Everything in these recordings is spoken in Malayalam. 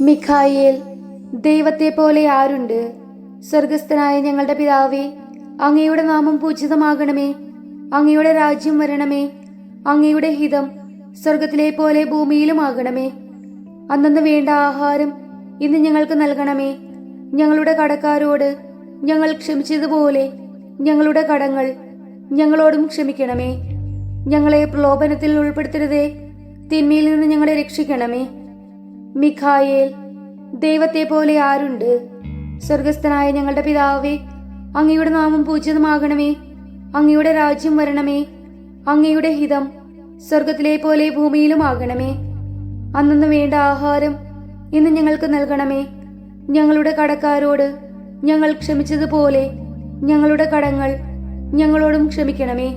മിഖായേൽ, ദൈവത്തെ പോലെ ആരുണ്ട്? സ്വർഗസ്ഥനായ ഞങ്ങളുടെ പിതാവേ, അങ്ങയുടെ നാമം പൂജിതമാകണമേ. അങ്ങയുടെ രാജ്യം വരണമേ. അങ്ങയുടെ ഹിതം സ്വർഗത്തിലെ പോലെ ഭൂമിയിലുമാകണമേ. അന്നന്ന് വേണ്ട ആഹാരം ഇന്ന് ഞങ്ങൾക്ക് നൽകണമേ. ഞങ്ങളുടെ കടക്കാരോട് ഞങ്ങൾ ക്ഷമിച്ചതുപോലെ ഞങ്ങളുടെ കടങ്ങൾ ഞങ്ങളോടും ക്ഷമിക്കണമേ. ഞങ്ങളെ പ്രലോഭനത്തിൽ ഉൾപ്പെടുത്തരുതേ, തിന്മയിൽ നിന്ന് ഞങ്ങളെ രക്ഷിക്കണമേ. മിഖായേൽ, ദൈവത്തെ പോലെ ആരുണ്ട്? സ്വർഗസ്ഥനായ ഞങ്ങളുടെ പിതാവേ, അങ്ങയുടെ നാമം പൂജിതമാകണമേ. അങ്ങയുടെ രാജ്യം വരണമേ. അങ്ങയുടെ ഹിതം സ്വർഗത്തിലെ പോലെ ഭൂമിയിലുമാകണമേ. അന്നന്ന് വേണ്ട ആഹാരം ഇന്ന് ഞങ്ങൾക്ക് നൽകണമേ. ഞങ്ങളുടെ കടക്കാരോട് ഞങ്ങൾ ക്ഷമിച്ചതുപോലെ ഞങ്ങളുടെ കടങ്ങൾ ഞങ്ങളോടും ക്ഷമിക്കണമേ.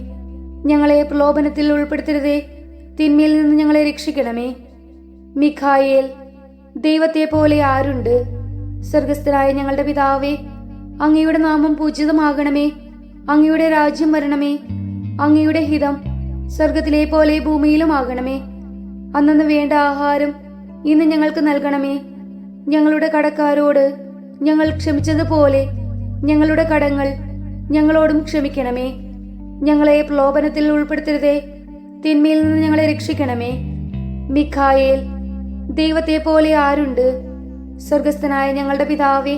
ഞങ്ങളെ പ്രലോഭനത്തിൽ ഉൾപ്പെടുത്തരുതേ, തിന്മയിൽ നിന്ന് ഞങ്ങളെ രക്ഷിക്കണമേ. മിഖായേൽ, ദൈവത്തെ പോലെ ആരുണ്ട്? സ്വർഗസ്ഥനായ ഞങ്ങളുടെ പിതാവേ, അങ്ങയുടെ നാമം പൂജിതമാകണമേ. അങ്ങയുടെ രാജ്യം വരണമേ. അങ്ങയുടെ ഹിതം സ്വർഗത്തിലെ പോലെ ഭൂമിയിലുമാകണമേ. അന്നന്ന് വേണ്ട ആഹാരം ഇന്ന് ഞങ്ങൾക്ക് നൽകണമേ. ഞങ്ങളുടെ കടക്കാരോട് ഞങ്ങൾ ക്ഷമിച്ചതുപോലെ ഞങ്ങളുടെ കടങ്ങൾ ഞങ്ങളോടും ക്ഷമിക്കണമേ. ഞങ്ങളെ പ്രലോഭനത്തിൽ ഉൾപ്പെടുത്തരുതേ, തിന്മയിൽ നിന്ന് ഞങ്ങളെ രക്ഷിക്കണമേ. മിഖായേൽ, ദൈവത്തെ പോലെ ആരുണ്ട്? സ്വർഗസ്ഥനായ ഞങ്ങളുടെ പിതാവേ,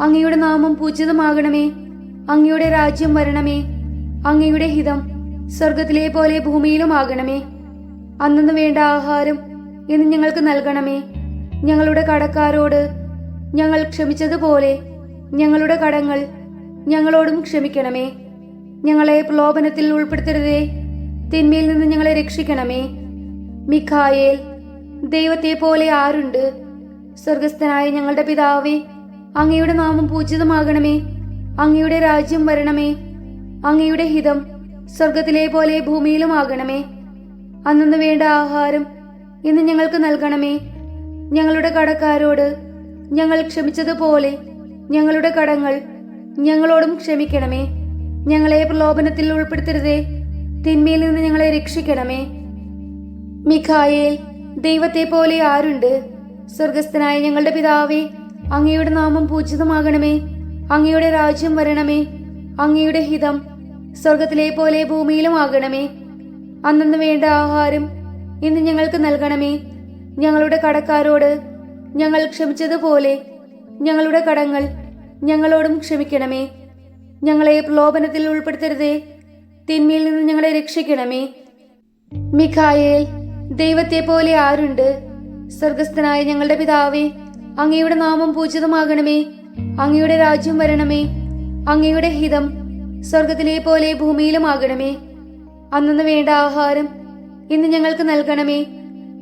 അങ്ങയുടെ നാമം പൂജിതമാകണമേ. അങ്ങയുടെ രാജ്യം വരണമേ. അങ്ങയുടെ ഹിതം സ്വർഗത്തിലെ പോലെ ഭൂമിയിലുമാകണമേ. അന്നന്ന് വേണ്ട ആഹാരം ഇന്ന് ഞങ്ങൾക്ക് നൽകണമേ. ഞങ്ങളുടെ കടക്കാരോട് ഞങ്ങൾ ക്ഷമിച്ചതുപോലെ ഞങ്ങളുടെ കടങ്ങൾ ഞങ്ങളോടും ക്ഷമിക്കണമേ. ഞങ്ങളെ പ്രലോഭനത്തിൽ ഉൾപ്പെടുത്തരുതേ, തിന്മയിൽ നിന്ന് ഞങ്ങളെ രക്ഷിക്കണമേ. മിഖായേൽ, ദൈവത്തെ പോലെ ആരുണ്ട്? സ്വർഗസ്ഥനായ ഞങ്ങളുടെ പിതാവേ, അങ്ങയുടെ നാമം പൂജിതമാകണമേ. അങ്ങയുടെ രാജ്യം വരണമേ. അങ്ങയുടെ ഹിതം സ്വർഗത്തിലെ പോലെ ഭൂമിയിലുമാകണമേ. അന്നന്ന് വേണ്ട ആഹാരം ഇന്ന് ഞങ്ങൾക്ക് നൽകണമേ. ഞങ്ങളുടെ കടക്കാരോട് ഞങ്ങൾ ക്ഷമിച്ചതുപോലെ ഞങ്ങളുടെ കടങ്ങൾ ഞങ്ങളോടും ക്ഷമിക്കണമേ. ഞങ്ങളെ പ്രലോഭനത്തിൽ ഉൾപ്പെടുത്തരുതേ, തിന്മയിൽ നിന്ന് ഞങ്ങളെ രക്ഷിക്കണമേ. മിഖായേൽ, ദൈവത്തെ പോലെ ആരുണ്ട്? സ്വർഗസ്ഥനായ ഞങ്ങളുടെ പിതാവേ, അങ്ങയുടെ നാമം പൂജിതമാകണമേ. അങ്ങയുടെ രാജ്യം വരണമേ. അങ്ങയുടെ ഹിതം സ്വർഗത്തിലെ പോലെ ഭൂമിയിലുമാകണമേ. അന്നന്ന് വേണ്ട ആഹാരം ഇന്ന് ഞങ്ങൾക്ക് നൽകണമേ. ഞങ്ങളുടെ കടക്കാരോട് ഞങ്ങൾ ക്ഷമിച്ചതുപോലെ ഞങ്ങളുടെ കടങ്ങൾ ഞങ്ങളോടും ക്ഷമിക്കണമേ. ഞങ്ങളെ പ്രലോഭനത്തിൽ ഉൾപ്പെടുത്തരുതേ, തിന്മയിൽ നിന്ന് ഞങ്ങളെ രക്ഷിക്കണമേ. മിഖായേൽ, ദൈവത്തെ പോലെ ആരുണ്ട്? സ്വർഗസ്ഥനായ ഞങ്ങളുടെ പിതാവേ, അങ്ങയുടെ നാമം പൂജിതമാകണമേ. അങ്ങയുടെ രാജ്യം വരണമേ. അങ്ങയുടെ ഹിതം സ്വർഗത്തിലെ പോലെ ഭൂമിയിലുമാകണമേ. അന്നന്ന് വേണ്ട ആഹാരം ഇന്ന് ഞങ്ങൾക്ക് നൽകണമേ.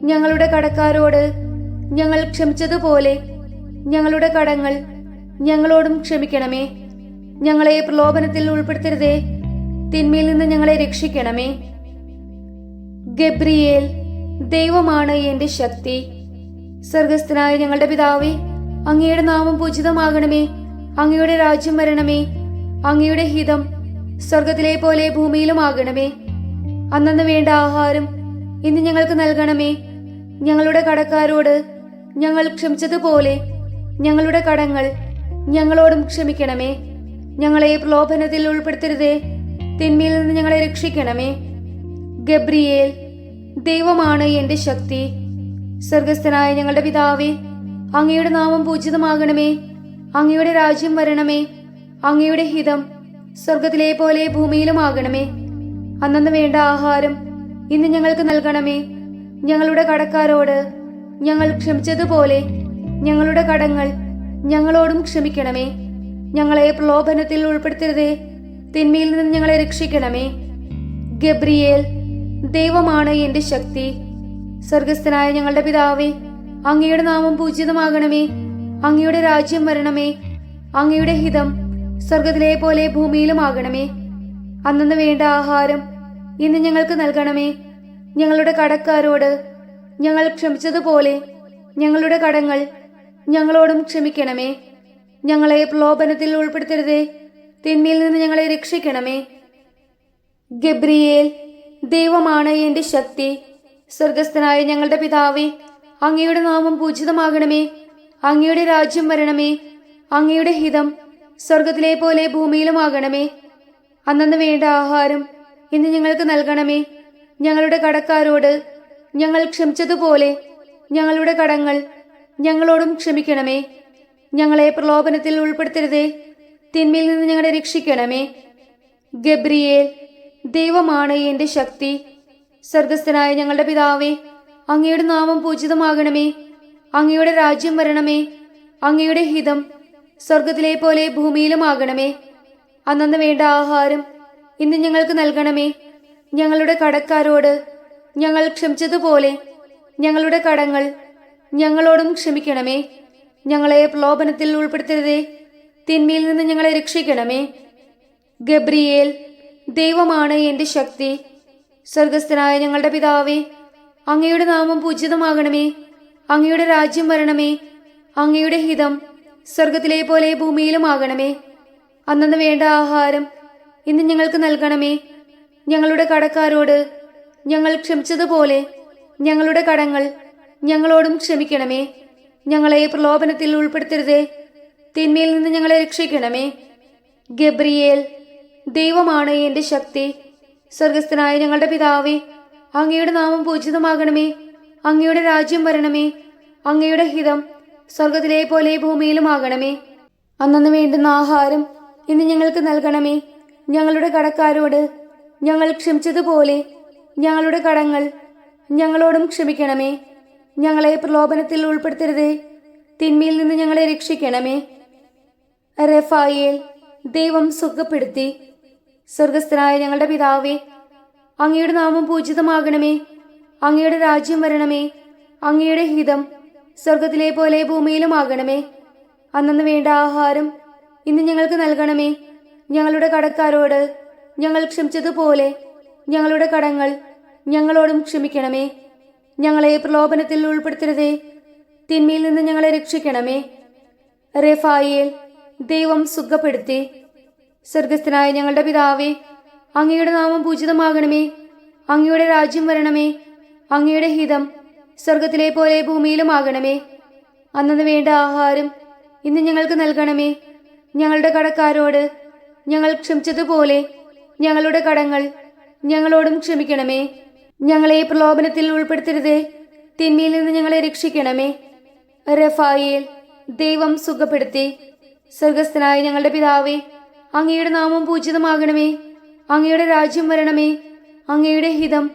ഞങ്ങളുടെ കടക്കാരോട് ഞങ്ങൾ ക്ഷമിച്ചതുപോലെ ഞങ്ങളുടെ കടങ്ങൾ ഞങ്ങളോടും ക്ഷമിക്കണമേ. ഞങ്ങളെ പ്രലോഭനത്തിൽ ഉൾപ്പെടുത്തരുതേ, തിന്മയിൽ നിന്ന് ഞങ്ങളെ രക്ഷിക്കണമേ. ഗബ്രിയേൽ, ദൈവമാണ് എന്റെ ശക്തി. സ്വർഗസ്ഥനായ ഞങ്ങളുടെ പിതാവേ, അങ്ങയുടെ നാമം പൂജിതമാകണമേ. അങ്ങയുടെ രാജ്യം വരണമേ. അങ്ങയുടെ ഹിതം സ്വർഗത്തിലെ പോലെ ഭൂമിയിലുമാകണമേ. അന്നന്ന് വേണ്ട ആഹാരം ഇന്ന് ഞങ്ങൾക്ക് നൽകണമേ. ഞങ്ങളുടെ കടക്കാരോട് ഞങ്ങൾ ക്ഷമിച്ചതുപോലെ ഞങ്ങളുടെ കടങ്ങൾ ഞങ്ങളോടും ക്ഷമിക്കണമേ. ഞങ്ങളെ പ്രലോഭനത്തിൽ ഉൾപ്പെടുത്തരുതേ, തിന്മയിൽ നിന്ന് ഞങ്ങളെ രക്ഷിക്കണമേ. ഗബ്രിയേൽ, ദൈവമാണ് എന്റെ ശക്തി. സ്വർഗസ്ഥനായ ഞങ്ങളുടെ പിതാവേ, അങ്ങയുടെ നാമം പൂജിതമാകണമേ. അങ്ങയുടെ രാജ്യം വരണമേ. അങ്ങയുടെ ഹിതം സ്വർഗത്തിലെ പോലെ ഭൂമിയിലുമാകണമേ. അന്നന്ന് വേണ്ട ആഹാരം ഇന്ന് ഞങ്ങൾക്ക് നൽകണമേ. ഞങ്ങളുടെ കടക്കാരോട് ഞങ്ങൾ ക്ഷമിച്ചതുപോലെ ഞങ്ങളുടെ കടങ്ങൾ ഞങ്ങളോടും ക്ഷമിക്കണമേ. ഞങ്ങളെ പ്രലോഭനത്തിൽ ഉൾപ്പെടുത്തരുതേ, തിന്മയിൽ നിന്ന് ഞങ്ങളെ രക്ഷിക്കണമേ. ഗബ്രിയേൽ, ദൈവമാണ് എന്റെ ശക്തി. സ്വർഗസ്ഥനായ ഞങ്ങളുടെ പിതാവേ, അങ്ങയുടെ നാമം പൂജിതമാകണമേ. അങ്ങയുടെ രാജ്യം വരണമേ. അങ്ങയുടെ ഹിതം സ്വർഗത്തിലെ പോലെ ഭൂമിയിലുമാകണമേ. അന്നന്ന് വേണ്ട ആഹാരം ഇന്ന് ഞങ്ങൾക്ക് നൽകണമേ. ഞങ്ങളുടെ കടക്കാരോട് ഞങ്ങൾ ക്ഷമിച്ചതുപോലെ ഞങ്ങളുടെ കടങ്ങൾ ഞങ്ങളോടും ക്ഷമിക്കണമേ. ഞങ്ങളെ പ്രലോഭനത്തിൽ ഉൾപ്പെടുത്തരുതേ, തിന്മയിൽ നിന്ന് ഞങ്ങളെ രക്ഷിക്കണമേ. ഗബ്രിയേൽ, ദൈവമാണ് എന്റെ ശക്തി. സ്വർഗസ്ഥനായ ഞങ്ങളുടെ പിതാവേ, അങ്ങയുടെ നാമം പൂജിതമാകണമേ. അങ്ങയുടെ രാജ്യം വരണമേ. അങ്ങയുടെ ഹിതം സ്വർഗത്തിലെ പോലെ ഭൂമിയിലുമാകണമേ. അന്നന്ന് വേണ്ട ആഹാരം ഇന്ന് ഞങ്ങൾക്ക് നൽകണമേ. ഞങ്ങളുടെ കടക്കാരോട് ഞങ്ങൾ ക്ഷമിച്ചതുപോലെ ഞങ്ങളുടെ കടങ്ങൾ ഞങ്ങളോടും ക്ഷമിക്കണമേ. ഞങ്ങളെ പ്രലോഭനത്തിൽ ഉൾപ്പെടുത്തരുതേ, തിന്മയിൽ നിന്ന് ഞങ്ങളെ രക്ഷിക്കണമേ. ഗബ്രിയേൽ, ദൈവമാണ് എന്റെ ശക്തി. സ്വർഗസ്ഥനായ ഞങ്ങളുടെ പിതാവേ, അങ്ങയുടെ നാമം പൂജിതമാകണമേ. അങ്ങയുടെ രാജ്യം വരണമേ. അങ്ങയുടെ ഹിതം സ്വർഗത്തിലെ പോലെ ഭൂമിയിലുമാകണമേ. അന്നന്ന് വേണ്ട ആഹാരം ഇന്ന് ഞങ്ങൾക്ക് നൽകണമേ. ഞങ്ങളുടെ കടക്കാരോട് ഞങ്ങൾ ക്ഷമിച്ചതുപോലെ ഞങ്ങളുടെ കടങ്ങൾ ഞങ്ങളോടും ക്ഷമിക്കണമേ. ഞങ്ങളെ പ്രലോഭനത്തിൽ ഉൾപ്പെടുത്തരുതേ, തിന്മയിൽ നിന്ന് ഞങ്ങളെ രക്ഷിക്കണമേ. ഗബ്രിയേൽ, ദൈവമാണ് എന്റെ ശക്തി. സ്വർഗസ്ഥനായ ഞങ്ങളുടെ പിതാവേ, അങ്ങയുടെ നാമം പൂജിതമാകണമേ. അങ്ങയുടെ രാജ്യം വരണമേ. അങ്ങയുടെ ഹിതം സ്വർഗത്തിലെ പോലെ ഭൂമിയിലുമാകണമേ. അന്നന്ന് വേണ്ട ആഹാരം ഇന്ന് ഞങ്ങൾക്ക് നൽകണമേ. ഞങ്ങളുടെ കടക്കാരോട് ഞങ്ങൾ ക്ഷമിച്ചതുപോലെ ഞങ്ങളുടെ കടങ്ങൾ ഞങ്ങളോടും ക്ഷമിക്കണമേ. ഞങ്ങളെ പ്രലോഭനത്തിൽ ഉൾപ്പെടുത്തരുതേ, തിന്മയിൽ നിന്ന് ഞങ്ങളെ രക്ഷിക്കണമേ. ഗബ്രിയേൽ, ദൈവമാണ് എന്റെ ശക്തി. സ്വർഗസ്ഥനായ ഞങ്ങളുടെ പിതാവേ, അങ്ങയുടെ നാമം പൂജിതമാകണമേ. അങ്ങയുടെ രാജ്യം വരണമേ. അങ്ങയുടെ ഹിതം സ്വർഗത്തിലെ പോലെ ഭൂമിയിലുമാകണമേ. അന്നന്ന് വേണ്ടുന്ന ആഹാരം ഇന്ന് ഞങ്ങൾക്ക് നൽകണമേ. ഞങ്ങളുടെ കടക്കാരോട് ഞങ്ങൾ ക്ഷമിച്ചതുപോലെ ഞങ്ങളുടെ കടങ്ങൾ ഞങ്ങളോടും ക്ഷമിക്കണമേ. ഞങ്ങളെ പ്രലോഭനത്തിൽ ഉൾപ്പെടുത്തരുതേ, തിന്മയിൽ നിന്ന് ഞങ്ങളെ രക്ഷിക്കണമേ. റഫായേൽ, ദൈവം സുഖപ്പെടുത്തി. സ്വർഗസ്ഥനായ ഞങ്ങളുടെ പിതാവേ, അങ്ങയുടെ നാമം പൂജിതമാകണമേ. അങ്ങയുടെ രാജ്യം വരണമേ. അങ്ങയുടെ ഹിതം സ്വർഗത്തിലെ പോലെ ഭൂമിയിലുമാകണമേ. അന്നന്ന് വേണ്ട ആഹാരം ഇന്ന് ഞങ്ങൾക്ക് നൽകണമേ. ഞങ്ങളുടെ കടക്കാരോട് ഞങ്ങൾ ക്ഷമിച്ചതുപോലെ ഞങ്ങളുടെ കടങ്ങൾ ഞങ്ങളോടും ക്ഷമിക്കണമേ. ഞങ്ങളെ പ്രലോഭനത്തിൽ ഉൾപ്പെടുത്തരുതേ, തിന്മയിൽ നിന്ന് ഞങ്ങളെ രക്ഷിക്കണമേ. റഫായേൽ, ദൈവം സുഖപ്പെടുത്തി. സ്വർഗസ്ഥനായ ഞങ്ങളുടെ പിതാവേ, അങ്ങയുടെ നാമം പൂജിതമാകണമേ. അങ്ങയുടെ രാജ്യം വരണമേ. അങ്ങയുടെ ഹിതം സ്വർഗത്തിലെ പോലെ ഭൂമിയിലുമാകണമേ. അന്നന്ന് വേണ്ട ആഹാരം ഇന്ന് ഞങ്ങൾക്ക് നൽകണമേ. ഞങ്ങളുടെ കടക്കാരോട് ഞങ്ങൾ ക്ഷമിച്ചതുപോലെ ഞങ്ങളുടെ കടങ്ങൾ ഞങ്ങളോടും ക്ഷമിക്കണമേ. ഞങ്ങളെ പ്രലോഭനത്തിൽ ഉൾപ്പെടുത്തരുതേ, തിന്മയിൽ നിന്ന് ഞങ്ങളെ രക്ഷിക്കണമേ. റഫായേൽ, ദൈവം സുഖപ്പെടുത്തി. സ്വർഗസ്ഥനായ ഞങ്ങളുടെ പിതാവേ, അങ്ങയുടെ നാമം പൂജിതമാകണമേ. അങ്ങയുടെ രാജ്യം വരണമേ. അങ്ങയുടെ ഹിതം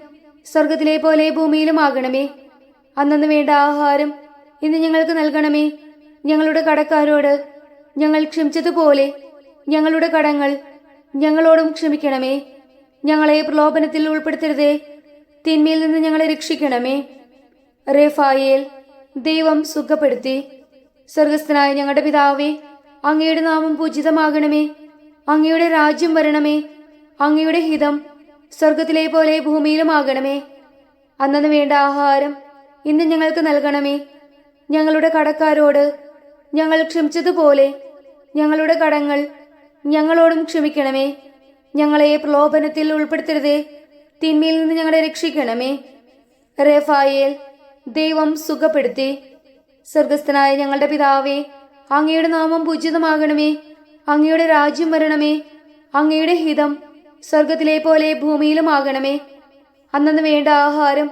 സ്വർഗത്തിലെ പോലെ ഭൂമിയിലുമാകണമേ. അന്നന്ന് വേണ്ട ആഹാരം ഇന്ന് ഞങ്ങൾക്ക് നൽകണമേ. ഞങ്ങളുടെ കടക്കാരോട് ഞങ്ങൾ ക്ഷമിച്ചതുപോലെ ഞങ്ങളുടെ കടങ്ങൾ ഞങ്ങളോടും ക്ഷമിക്കണമേ. ഞങ്ങളെ പ്രലോഭനത്തിൽ ഉൾപ്പെടുത്തരുതേ, തിന്മയിൽ നിന്ന് ഞങ്ങളെ രക്ഷിക്കണമേ. റഫായേൽ, ദൈവം സുഖപ്പെടുത്തി. സ്വർഗസ്ഥനായ ഞങ്ങളുടെ പിതാവേ, അങ്ങയുടെ നാമം പൂജിതമാകണമേ. അങ്ങയുടെ രാജ്യം വരണമേ. അങ്ങയുടെ ഹിതം സ്വർഗത്തിലെ പോലെ ഭൂമിയിലുമാകണമേ. അന്നന്ന് വേണ്ട ആഹാരം ഇന്ന് ഞങ്ങൾക്ക് നൽകണമേ. ഞങ്ങളുടെ കടക്കാരോട് ഞങ്ങൾ ക്ഷമിച്ചതുപോലെ ഞങ്ങളുടെ കടങ്ങൾ ഞങ്ങളോടും ക്ഷമിക്കണമേ. ഞങ്ങളെ പ്രലോഭനത്തിൽ ഉൾപ്പെടുത്തരുതേ, തിന്മയിൽ നിന്ന് ഞങ്ങളെ രക്ഷിക്കണമേ. റഫായേൽ, ദൈവം സുഖപ്പെടുത്തി. സ്വർഗസ്ഥനായ ഞങ്ങളുടെ പിതാവേ, അങ്ങയുടെ നാമം പൂജിതമാകണമേ. അങ്ങയുടെ രാജ്യം വരണമേ. അങ്ങയുടെ ഹിതം സ്വർഗത്തിലെ പോലെ ഭൂമിയിലുമാകണമേ. അന്നന്ന് വേണ്ട ആഹാരം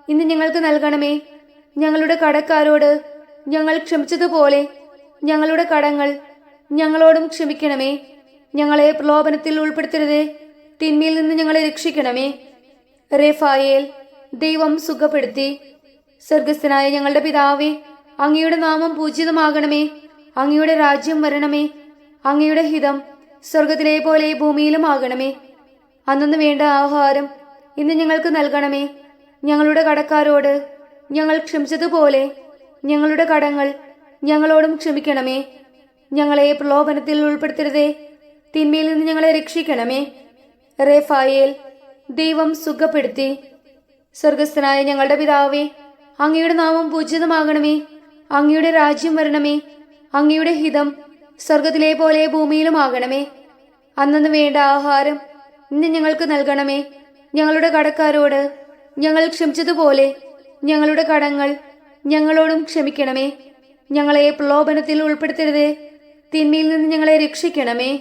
ഇന്ന് ഞങ്ങൾക്ക് നൽകണമേ. ഞങ്ങളുടെ കടക്കാരോട് ഞങ്ങൾ ക്ഷമിച്ചതുപോലെ ഞങ്ങളുടെ കടങ്ങൾ ഞങ്ങളോടും ക്ഷമിക്കണമേ. ഞങ്ങളെ പ്രലോഭനത്തിൽ ഉൾപ്പെടുത്തരുതേ, തിന്മയിൽ നിന്ന് ഞങ്ങളെ രക്ഷിക്കണമേ. റഫായേൽ, ദൈവം സുഖപ്പെടുത്തി. സ്വർഗസ്ഥനായ ഞങ്ങളുടെ പിതാവേ, അങ്ങയുടെ നാമം പൂജിതമാകണമേ. അങ്ങയുടെ രാജ്യം വരണമേ. അങ്ങയുടെ ഹിതം സ്വർഗത്തിലെ പോലെ ഭൂമിയിലുമാകണമേ. അന്നന്ന് വേണ്ട ആഹാരം ഇന്ന് ഞങ്ങൾക്ക് നൽകണമേ. ഞങ്ങളുടെ കടക്കാരോട് ഞങ്ങൾ ക്ഷമിച്ചതുപോലെ ഞങ്ങളുടെ കടങ്ങൾ ഞങ്ങളോടും ക്ഷമിക്കണമേ. ഞങ്ങളെ പ്രലോഭനത്തിൽ ഉൾപ്പെടുത്തരുതേ, തിന്മയിൽ നിന്ന് ഞങ്ങളെ രക്ഷിക്കണമേ. റഫായേൽ, ദൈവം സുഖപ്പെടുത്തി. സ്വർഗസ്ഥനായ ഞങ്ങളുടെ പിതാവേ, അങ്ങയുടെ നാമം പൂജിതമാകണമേ. അങ്ങയുടെ രാജ്യം വരണമേ. അങ്ങയുടെ ഹിതം സ്വർഗത്തിലെ പോലെ ഭൂമിയിലുമാകണമേ. അന്നന്ന് വേണ്ട ആഹാരം ഇന്ന് ഞങ്ങൾക്ക് നൽകണമേ. ഞങ്ങളുടെ കടക്കാരോട് ഞങ്ങൾ ക്ഷമിച്ചതുപോലെ ഞങ്ങളുടെ കടങ്ങൾ ഞങ്ങളോടും ക്ഷമിക്കണമേ. ഞങ്ങളെ പ്രലോഭനത്തിൽ ഉൾപ്പെടുത്തരുതേ, തിന്മയിൽ നിന്ന് ഞങ്ങളെ രക്ഷിക്കണമേ.